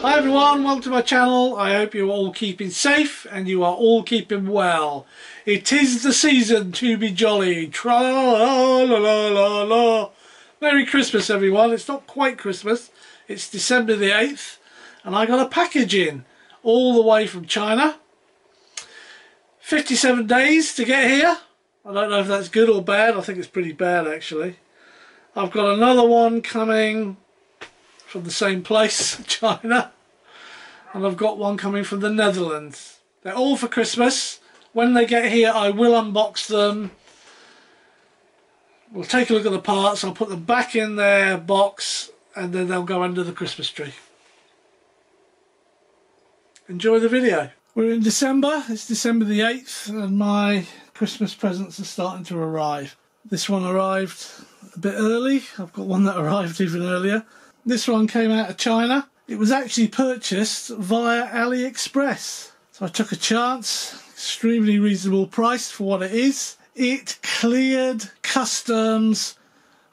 Hi everyone, welcome to my channel. I hope you're all keeping safe and you are all keeping well. It is the season to be jolly. Tra-la-la-la-la. Merry Christmas everyone. It's not quite Christmas. It's December the 8th and I got a package in all the way from China. 57 days to get here. I don't know if that's good or bad. I think it's pretty bad actually. I've got another one coming from the same place, China. And I've got one coming from the Netherlands. They're all for Christmas. When they get here I will unbox them. We'll take a look at the parts. I'll put them back in their box and then they'll go under the Christmas tree. Enjoy the video. We're in December. It's December the 8th and my Christmas presents are starting to arrive. This one arrived a bit early. I've got one that arrived even earlier. This one came out of China. It was actually purchased via AliExpress. So I took a chance, extremely reasonable price for what it is. It cleared customs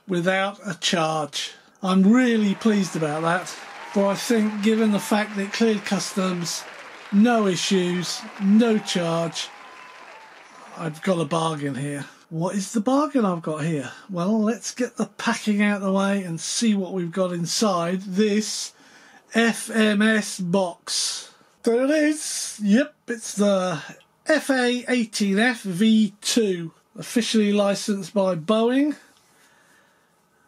without a charge. I'm really pleased about that. For I think given the fact that it cleared customs, no issues, no charge, I've got a bargain here. What is the bargain I've got here? Well, let's get the packing out of the way and see what we've got inside this FMS box. There it is. Yep, it's the FA-18F V2, officially licensed by Boeing.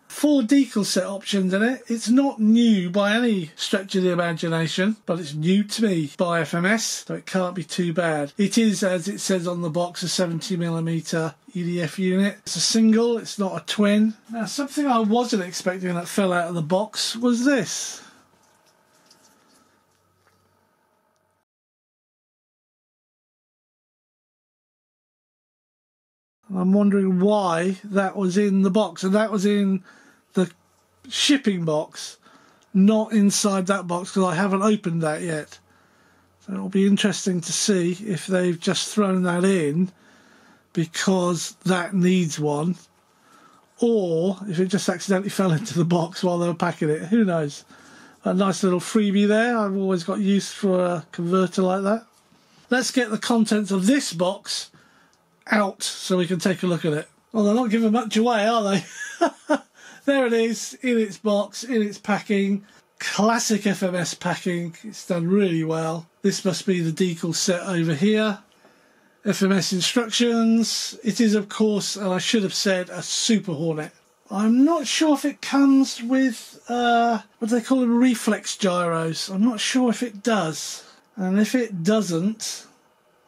4 decal set options in it. It's not new by any stretch of the imagination, but it's new to me by FMS, so it can't be too bad. It is, as it says on the box, a 70mm EDF unit. It's a single, it's not a twin. Now, something I wasn't expecting that fell out of the box was this. I'm wondering why that was in the box, and that was in the shipping box, not inside that box because I haven't opened that yet. So it'll be interesting to see if they've just thrown that in because that needs one, or if it just accidentally fell into the box while they were packing it. Who knows? A nice little freebie there. I've always got use for a converter like that. Let's get the contents of this box out so we can take a look at it. Well, they're not giving much away, are they? There it is, in its box, in its packing. Classic FMS packing. It's done really well. This must be the decal set over here. FMS instructions. It is, of course, and I should have said, a Super Hornet. I'm not sure if it comes with, what do they call them, reflex gyros. I'm not sure if it does. And if it doesn't,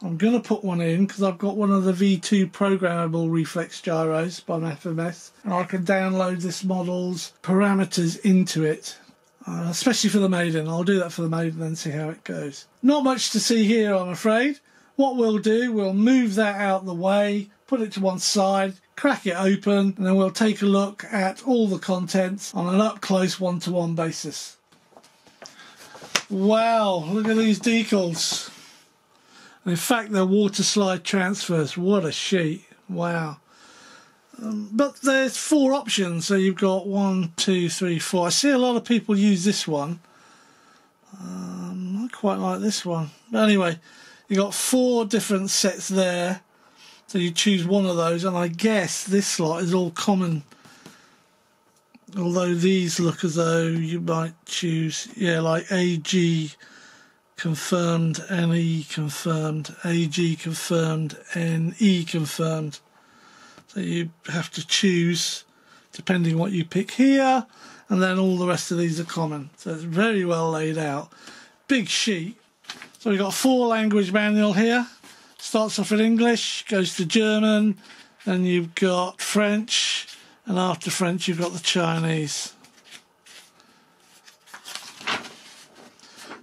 I'm going to put one in because I've got one of the V2 programmable reflex gyros by FMS and I can download this model's parameters into it, especially for the maiden. I'll do that for the maiden and see how it goes. Not much to see here, I'm afraid. What we'll do, we'll move that out of the way, put it to one side, crack it open, and then we'll take a look at all the contents on an up-close one-to-one basis. Wow, look at these decals. In fact, they're water slide transfers. What a sheet. Wow. But there's 4 options. So you've got 1, 2, 3, 4. I see a lot of people use this one. I quite like this one. But anyway, you've got 4 different sets there. So you choose one of those. And I guess this slot is all common. Although these look as though you might choose, yeah, like AG confirmed, NE confirmed, AG confirmed, NE confirmed. So you have to choose depending what you pick here, and then all the rest of these are common. So it's very well laid out. Big sheet. So we've got a 4-language manual here. Starts off in English, goes to German, then you've got French, and after French you've got the Chinese.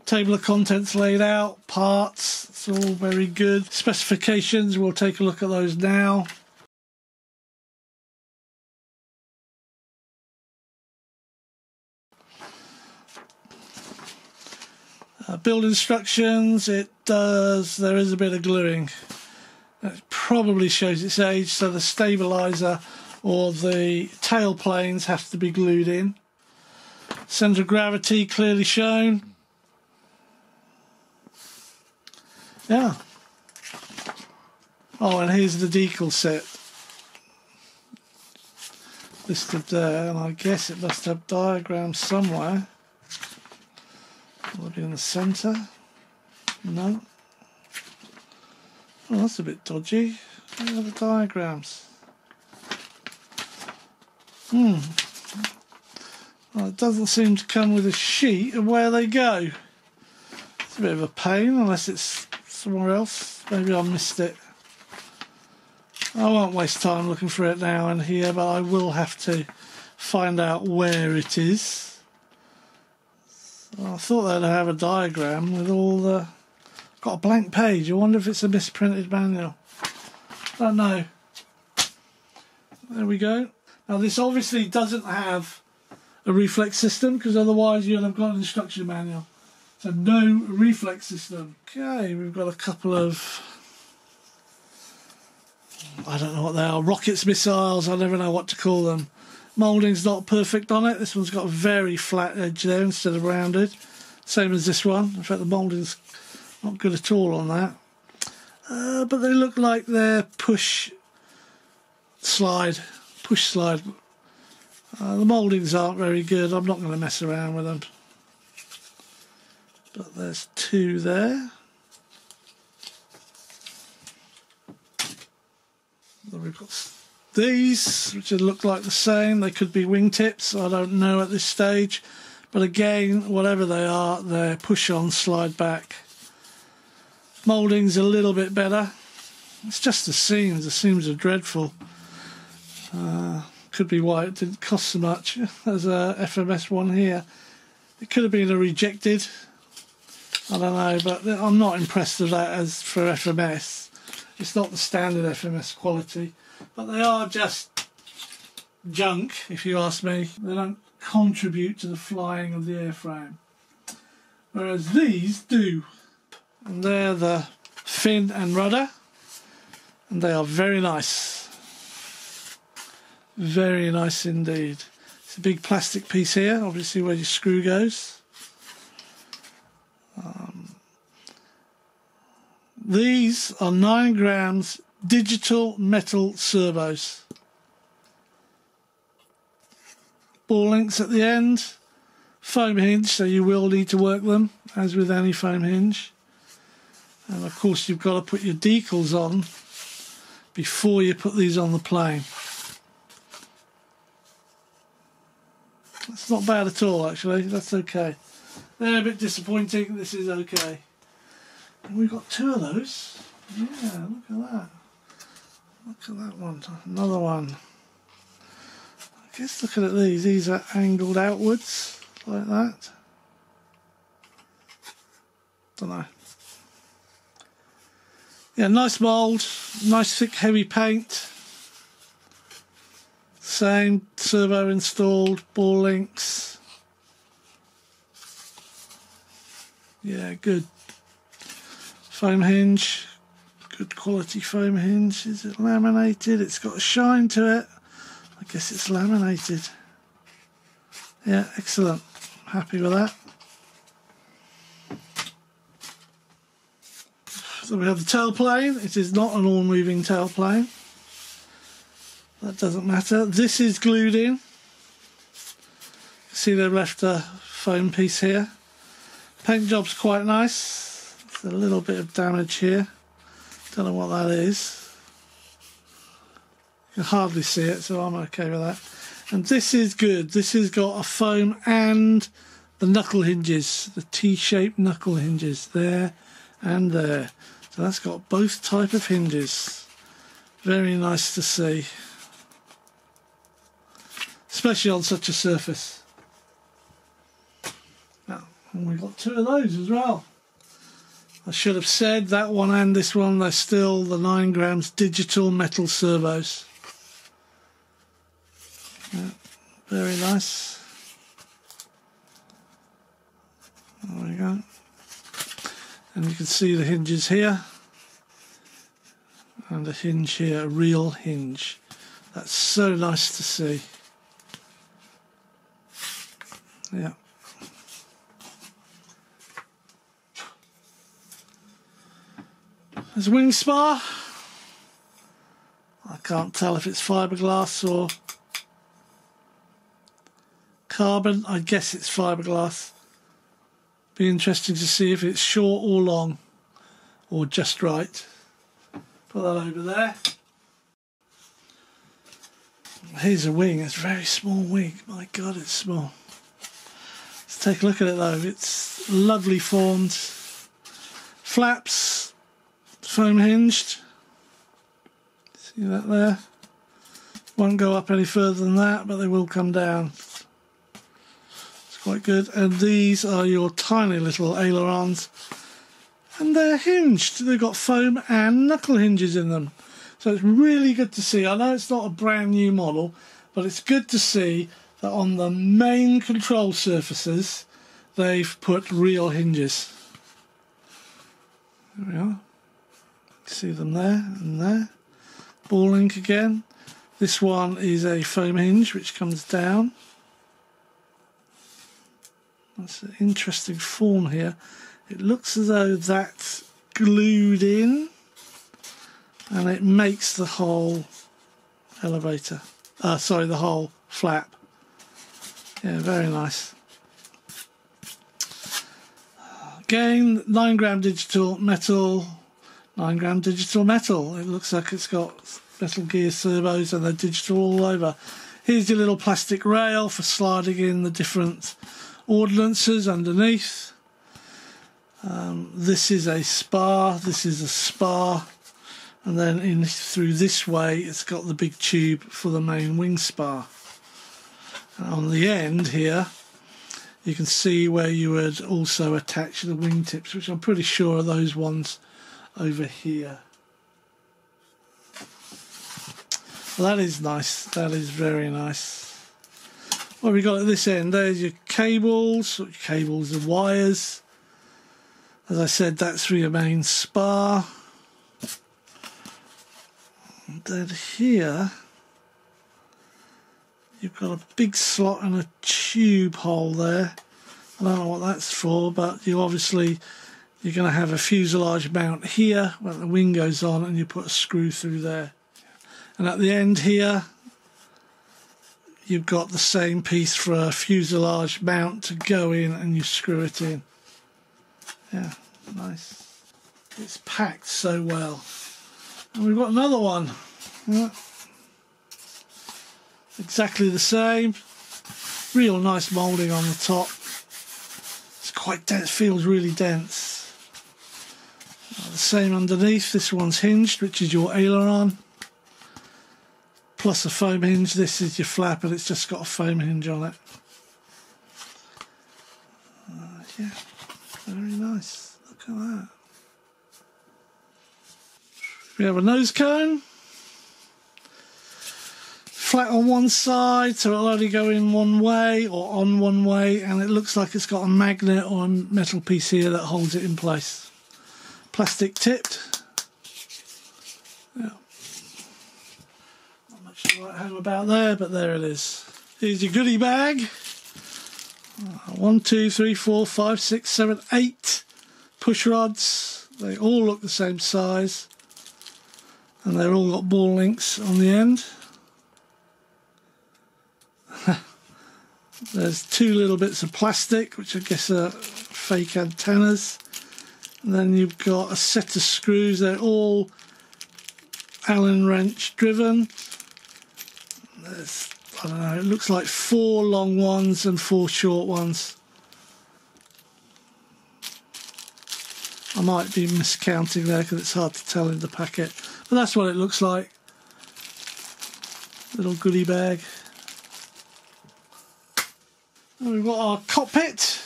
Table of contents laid out, parts, it's all very good. Specifications, we'll take a look at those now. Build instructions, there is a bit of gluing. It probably shows its age, so the stabiliser or the tail planes have to be glued in. Centre of gravity clearly shown. Yeah. Oh, and here's the decal set listed there, and I guess it must have diagrams somewhere. Will it be in the centre? No. Oh, that's a bit dodgy. Where are the diagrams? Well, it doesn't seem to come with a sheet of where they go. It's a bit of a pain, unless it's somewhere else. Maybe I missed it. I won't waste time looking for it now and here, but I will have to find out where it is. So I thought they'd have a diagram with all the... Got a blank page. I wonder if it's a misprinted manual. Don't know. There we go. Now this obviously doesn't have a reflex system, because otherwise you'll have got an instruction manual. So no reflex system. Okay, we've got a couple of... I don't know what they are. Rockets, missiles, I never know what to call them. Moulding's not perfect on it. This one's got a very flat edge there instead of rounded. Same as this one. In fact, the moulding's not good at all on that. But they look like they're push slide. The mouldings aren't very good. I'm not going to mess around with them. But there's two there. Then we've got these, which look like the same. They could be wingtips. I don't know at this stage. But again, whatever they are, they're push on, slide back. Moulding's a little bit better. It's just the seams. The seams are dreadful. Could be why it didn't cost so much. There's a FMS one here. It could have been a rejected. I don't know, but I'm not impressed with that as for FMS. It's not the standard FMS quality, but they are just junk, if you ask me. They don't contribute to the flying of the airframe, whereas these do. And they're the fin and rudder, and they are very nice. Very nice indeed. It's a big plastic piece here, obviously where your screw goes. These are 9 grams digital metal servos. Ball links at the end. Foam hinge, so you will need to work them, as with any foam hinge. And of course you've got to put your decals on before you put these on the plane. That's not bad at all, actually. That's okay. They're a bit disappointing. This is okay. And we've got 2 of those. Yeah, look at that. Look at that one. Another one. I guess looking at these. These are angled outwards like that. Don't know. Yeah, nice mould. Nice thick heavy paint. Same servo installed, ball links. Yeah, good. Foam hinge, good quality foam hinge. Is it laminated? It's got a shine to it. I guess it's laminated. Yeah, excellent. Happy with that. So we have the tailplane. It is not an all-moving tailplane. That doesn't matter. This is glued in. See, they've left a foam piece here. Paint job's quite nice. There's a little bit of damage here. Don't know what that is. You can hardly see it, so I'm okay with that. And this is good. This has got a foam and the knuckle hinges, the T-shaped knuckle hinges there and there. So that's got both type of hinges. Very nice to see. Especially on such a surface. Now, and we've got 2 of those as well. I should have said that one and this one, they're still the 9 grams digital metal servos. Yeah, very nice. There we go. And you can see the hinges here. And a hinge here, a real hinge. That's so nice to see. Yeah. There's a wing spar. I can't tell if it's fiberglass or carbon. I guess it's fiberglass. Be interesting to see if it's short or long or just right. Put that over there. Here's a wing. It's a very small wing. My God, it's small. Let's take a look at it though. It's lovely formed. Flaps, foam hinged. See that there? Won't go up any further than that, but they will come down. It's quite good. And these are your tiny little ailerons. And they're hinged. They've got foam and knuckle hinges in them. So it's really good to see. I know it's not a brand new model, but it's good to see that on the main control surfaces, they've put real hinges. There we are. See them there and there. Ball link again. This one is a foam hinge which comes down. That's an interesting form here. It looks as though that's glued in and it makes the whole elevator. Sorry, the whole flap. Yeah, very nice. Again, 9 gram digital metal. 9 gram digital metal. It looks like it's got metal gear servos and they're digital all over. Here's your little plastic rail for sliding in the different ordnances underneath. This is a spar, this is a spar, and then in through this way it's got the big tube for the main wing spar. And on the end here you can see where you would also attach the wing tips, which I'm pretty sure are those ones over here. Well, that is nice, that is very nice. What have we got at this end? There's your cables and wires. As I said, that's for your main spar. And then here you've got a big slot and a tube hole there. I don't know what that's for, but you're going to have a fuselage mount here when the wing goes on, and you put a screw through there. And at the end here you've got the same piece for a fuselage mount to go in, and you screw it in. Yeah, nice. It's packed so well. And we've got another one. Yeah. Exactly the same. Real nice moulding on the top. It's quite dense, feels really dense. The same underneath. This one's hinged, which is your aileron. Plus a foam hinge. This is your flap, and it's just got a foam hinge on it. Yeah, very nice. Look at that. We have a nose cone. Flat on one side, so it'll only go in one way or on one way, and it looks like it's got a magnet or a metal piece here that holds it in place. Plastic tipped. Yeah. Not much to write home about there, but there it is. Here's your goodie bag. 1, 2, 3, 4, 5, 6, 7, 8 push rods. They all look the same size, and they've all got ball links on the end. There's 2 little bits of plastic, which I guess are fake antennas. And then you've got a set of screws. They're all Allen wrench driven. There's, I don't know, it looks like 4 long ones and 4 short ones. I might be miscounting there because it's hard to tell in the packet. But that's what it looks like. Little goodie bag. And we've got our cockpit,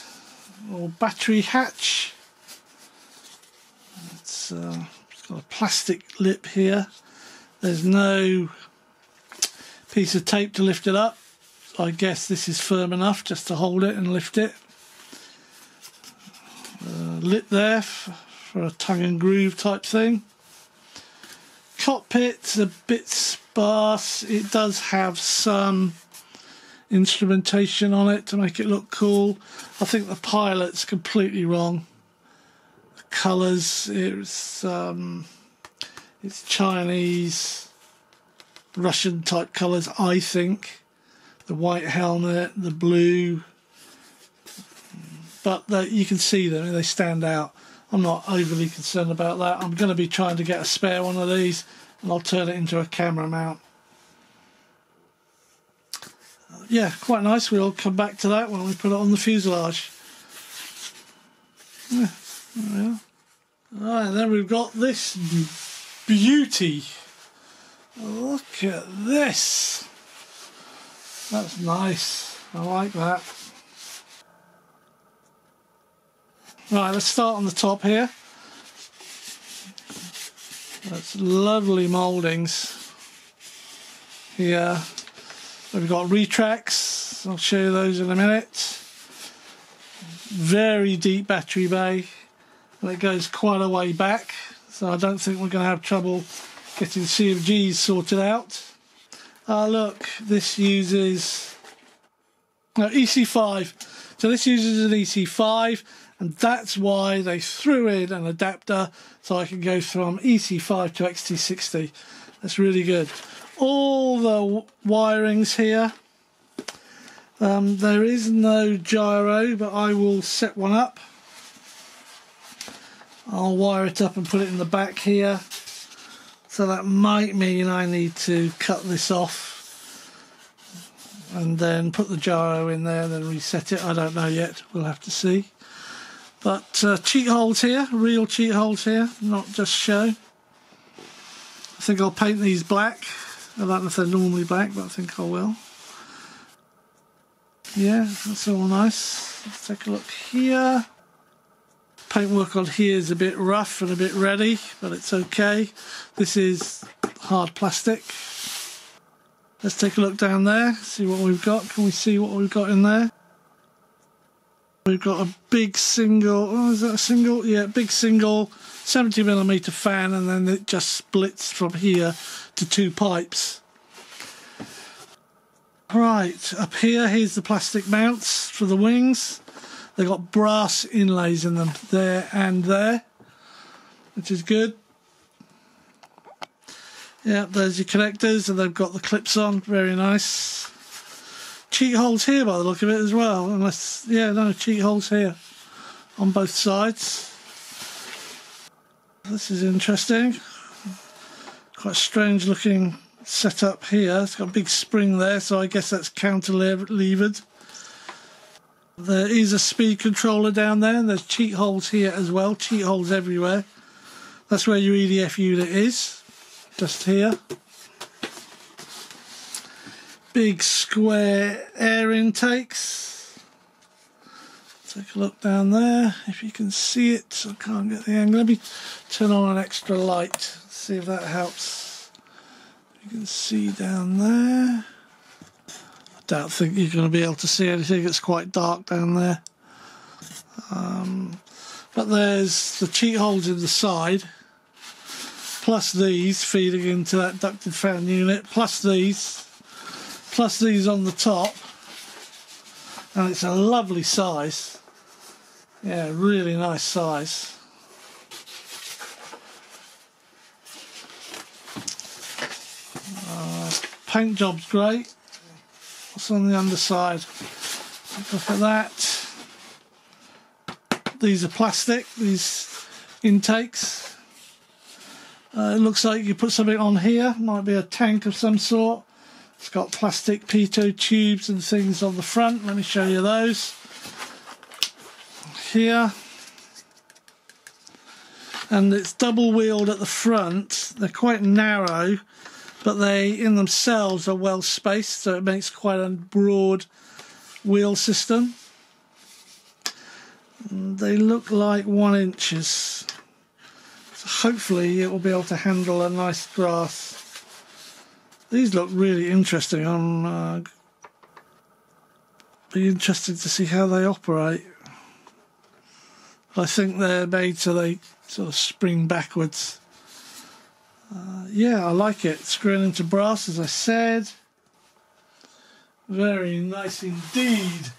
or battery hatch. It's got a plastic lip here. There's no piece of tape to lift it up. So I guess this is firm enough just to hold it and lift it. Lip there for a tongue and groove type thing. Cockpit's a bit sparse. It does have some instrumentation on it to make it look cool. I think the pilot's completely wrong. The colours. It's Chinese, Russian type colours, I think. The white helmet, the blue, but you can see them, they stand out. I'm not overly concerned about that. I'm going to be trying to get a spare one of these, and I'll turn it into a camera mount. Yeah, quite nice. We'll come back to that when we put it on the fuselage. Yeah, there we are. Right, then we've got this beauty. Look at this. That's nice. I like that. Right, let's start on the top here. That's lovely mouldings here. We've got retracts. I'll show you those in a minute. Very deep battery bay, and it goes quite a way back, so I don't think we're going to have trouble getting CFGs sorted out. Look, this uses EC5. So this uses an EC5, and that's why they threw in an adapter so I can go from EC5 to XT60. That's really good. All the wirings here. There is no gyro, but I will set one up. I'll wire it up and put it in the back here. So that might mean I need to cut this off and then put the gyro in there and then reset it. I don't know yet, we'll have to see. But cheat holes here, real cheat holes here, not just show. I think I'll paint these black. I don't know if they're normally black, but I think I will. Yeah, that's all nice. Let's take a look here. Paintwork on here is a bit rough and a bit ready, but it's okay. This is hard plastic. Let's take a look down there, see what we've got. Can we see what we've got in there? We've got a big single, oh, is that a single? Yeah, big single 70mm fan, and then it just splits from here to two pipes. Right, up here, here's the plastic mounts for the wings. They've got brass inlays in them, there and there, which is good. Yeah, there's your connectors, and they've got the clips on, very nice. Cheat holes here by the look of it as well, unless, yeah, no, cheat holes here on both sides. This is interesting. Quite strange looking setup here. It's got a big spring there, so I guess that's counter-levered. There is a speed controller down there, and there's cheat holes here as well, cheat holes everywhere. That's where your EDF unit is, just here. Big square air intakes. Take a look down there, if you can see it. I can't get the angle. Let me turn on an extra light, see if that helps. You can see down there. I don't think you're going to be able to see anything, it's quite dark down there. But there's the cheat holes in the side, plus these feeding into that ducted fan unit, plus these on the top, and it's a lovely size. Yeah, really nice size. Paint job's great. What's on the underside? Look at that. These are plastic, these intakes. It looks like you put something on here, might be a tank of some sort. It's got plastic pitot tubes and things on the front. Let me show you those. Here. And it's double wheeled at the front. They're quite narrow, but they in themselves are well spaced, so it makes quite a broad wheel system. And they look like 1 inch. So hopefully it will be able to handle a nice grass. These look really interesting. I'm be interested to see how they operate. I think they're made so they sort of spring backwards. Yeah, I like it. Screwing into brass, as I said. Very nice indeed.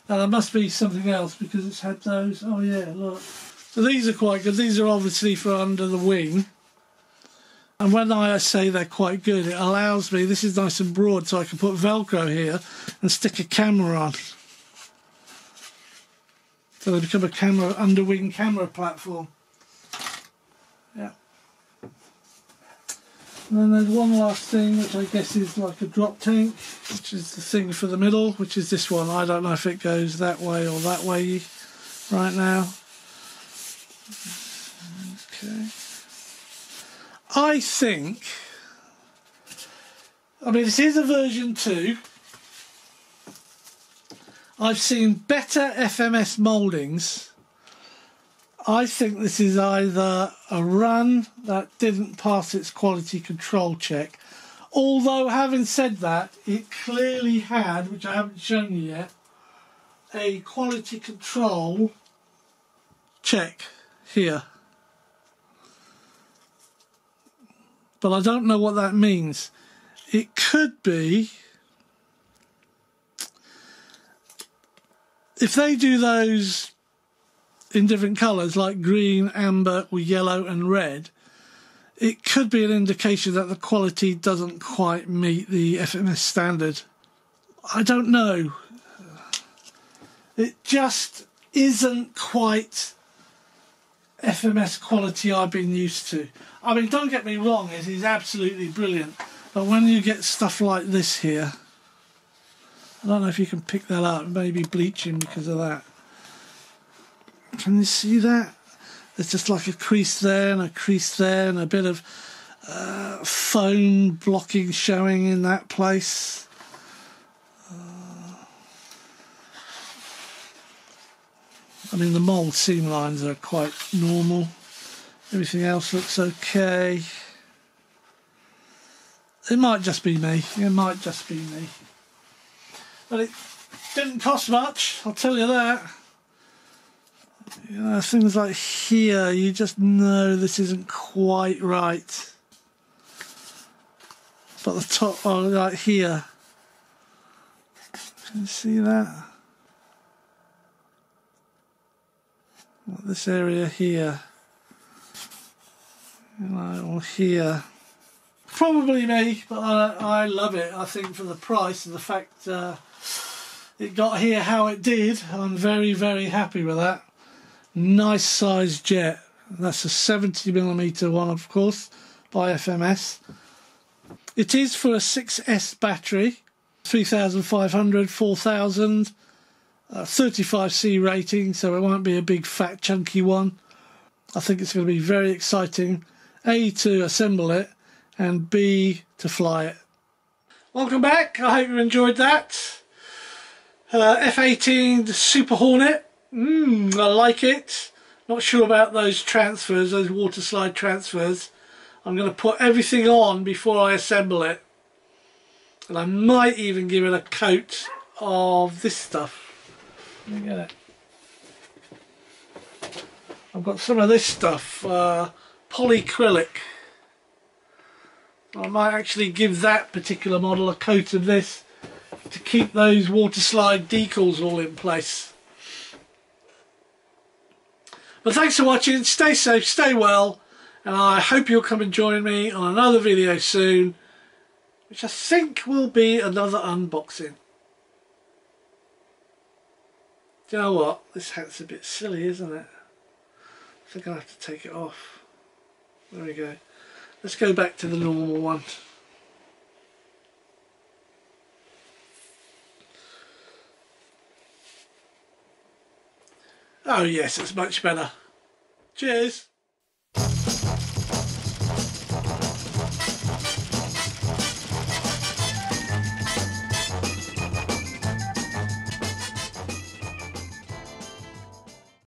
Now there must be something else because it's had those. Oh yeah, look. So these are quite good. These are obviously for under the wing. And when I say they're quite good, it allows me, this is nice and broad, so I can put Velcro here and stick a camera on. So they become a camera, under-wing camera platform. Yeah. And then there's one last thing, which I guess is like a drop tank, which is the thing for the middle, which is this one. I don't know if it goes that way or that way right now. Okay. I think, I mean, this is a version 2. I've seen better FMS mouldings. I think this is either a run that didn't pass its quality control check, although having said that, it clearly had, which I haven't shown you yet, a quality control check here. But I don't know what that means. It could be, if they do those in different colours like green, amber, or yellow and red, it could be an indication that the quality doesn't quite meet the FMS standard. I don't know. It just isn't quite FMS quality I've been used to. I mean, don't get me wrong, it is absolutely brilliant, but when you get stuff like this here, I don't know if you can pick that up, maybe bleaching because of that. Can you see that? There's just like a crease there and a crease there and a bit of foam blocking showing in that place. I mean, the mould seam lines are quite normal. Everything else looks okay. It might just be me. It might just be me. But it didn't cost much, I'll tell you that. You know, things like here, you just know this isn't quite right. But the top, oh, like here. Can you see that? This area here. Or here. Probably me, but I love it. I think for the price and the fact it got here how it did, I'm very, very happy with that. Nice sized jet. That's a 70mm one, of course, by FMS. It is for a 6S battery, 3500, 4000, 35C rating, so it won't be a big fat chunky one. I think it's going to be very exciting, A, to assemble it, and B, to fly it. Welcome back, I hope you enjoyed that. F-18 Super Hornet, I like it. Not sure about those transfers, those water slide transfers. I'm going to put everything on before I assemble it. And I might even give it a coat of this stuff. Let me get it. I've got some of this stuff, polyacrylic. I might actually give that particular model a coat of this to keep those water slide decals all in place. But thanks for watching, stay safe, stay well, and I hope you'll come and join me on another video soon, which I think will be another unboxing. Do you know what? This hat's a bit silly, isn't it? I think I'll have to take it off. There we go. Let's go back to the normal one. Oh yes, it's much better. Cheers.